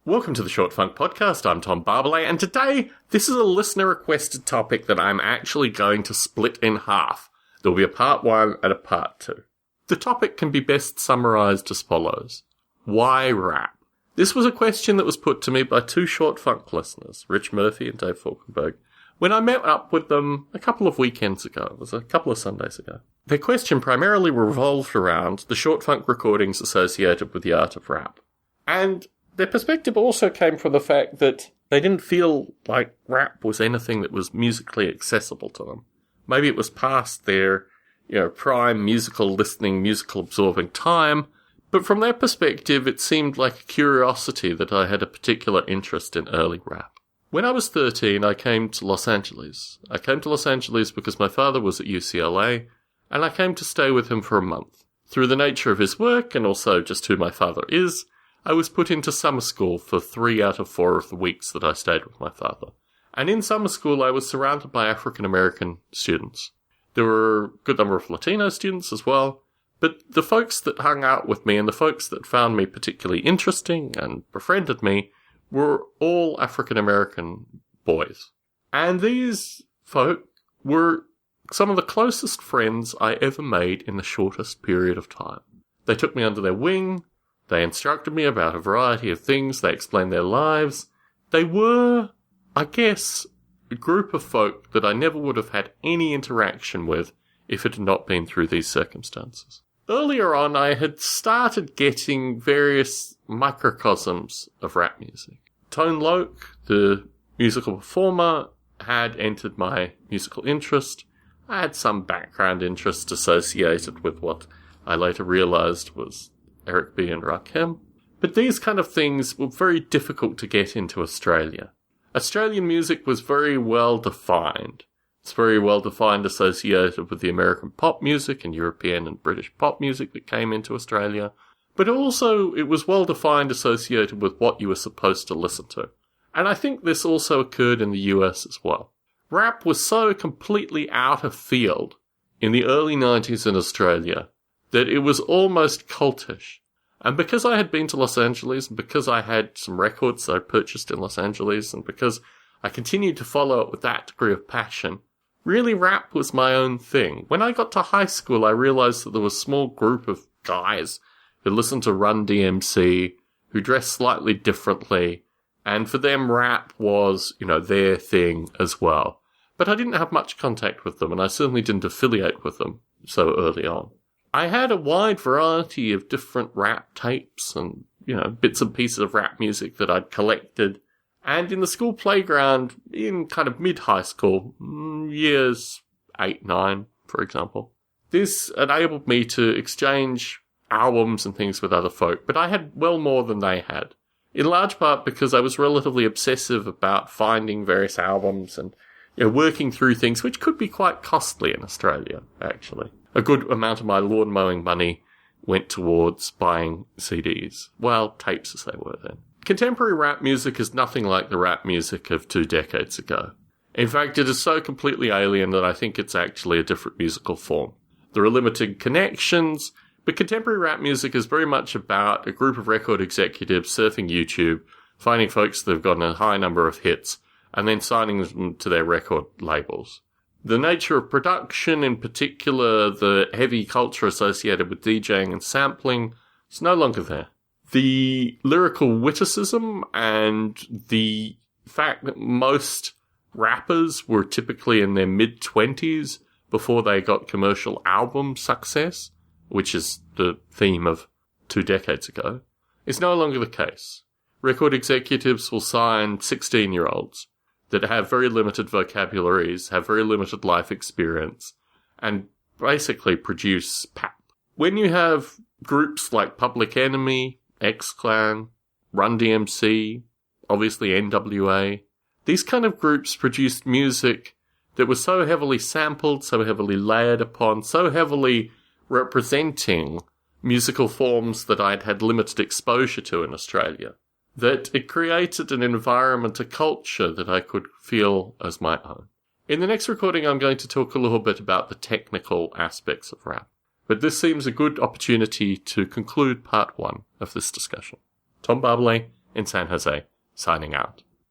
Welcome to the Short Funk Podcast. I'm Tom Barbalet, and today, this is a listener-requested topic that I'm actually going to split in half. There'll be a part 1 and a part 2. The topic can be best summarised as follows. Why rap? This was a question that was put to me by 2 Short Funk listeners, Rich Murphy and Dave Falkenberg, when I met up with them a couple of weekends ago. It was a couple of Sundays ago. Their question primarily revolved around the Short Funk recordings associated with the art of rap. And their perspective also came from the fact that they didn't feel like rap was anything that was musically accessible to them. Maybe it was past their, prime musical listening, musical absorbing time, but from their perspective, it seemed like a curiosity that I had a particular interest in early rap. When I was 13, I came to Los Angeles. I came to Los Angeles because my father was at UCLA, and I came to stay with him for a month. Through the nature of his work, and also just who my father is, I was put into summer school for 3 out of 4 of the weeks that I stayed with my father. And in summer school, I was surrounded by African-American students. There were a good number of Latino students as well, but the folks that hung out with me and the folks that found me particularly interesting and befriended me were all African-American boys. And these folk were some of the closest friends I ever made in the shortest period of time. They took me under their wing. They instructed me about a variety of things. They explained their lives. They were, I guess, a group of folk that I never would have had any interaction with if it had not been through these circumstances. Earlier on, I had started getting various microcosms of rap music. Tone Loc, the musical performer, had entered my musical interest. I had some background interest associated with what I later realised was Eric B. and Rakim. But these kind of things were very difficult to get into Australia. Australian music was very well defined. It's very well defined associated with the American pop music and European and British pop music that came into Australia. But also it was well defined associated with what you were supposed to listen to. And I think this also occurred in the US as well. Rap was so completely out of field in the early 90s in Australia that it was almost cultish. And because I had been to Los Angeles, and because I had some records that I purchased in Los Angeles, and because I continued to follow it with that degree of passion, really rap was my own thing. When I got to high school, I realized that there was a small group of guys who listened to Run DMC, who dressed slightly differently, and for them rap was, their thing as well. But I didn't have much contact with them, and I certainly didn't affiliate with them so early on. I had a wide variety of different rap tapes and, bits and pieces of rap music that I'd collected. And in the school playground, in kind of mid-high school, years 8, 9, for example, this enabled me to exchange albums and things with other folk, but I had well more than they had. In large part because I was relatively obsessive about finding various albums and, working through things which could be quite costly in Australia, actually. A good amount of my lawn mowing money went towards buying CDs. Well, tapes as they were then. Contemporary rap music is nothing like the rap music of 2 decades ago. In fact, it is so completely alien that I think it's actually a different musical form. There are limited connections, but contemporary rap music is very much about a group of record executives surfing YouTube, finding folks that have gotten a high number of hits, and then signing them to their record labels. The nature of production, in particular the heavy culture associated with DJing and sampling, is no longer there. The lyrical witticism and the fact that most rappers were typically in their mid-20s before they got commercial album success, which is the theme of 2 decades ago, is no longer the case. Record executives will sign 16-year-olds that have very limited vocabularies, have very limited life experience, and basically produce pap. When you have groups like Public Enemy, X-Clan, Run DMC, obviously NWA, these kind of groups produced music that was so heavily sampled, so heavily layered upon, so heavily representing musical forms that I'd had limited exposure to in Australia, that it created an environment, a culture that I could feel as my own. In the next recording, I'm going to talk a little bit about the technical aspects of rap, but this seems a good opportunity to conclude part 1 of this discussion. Tom Barbalet, in San Jose, signing out.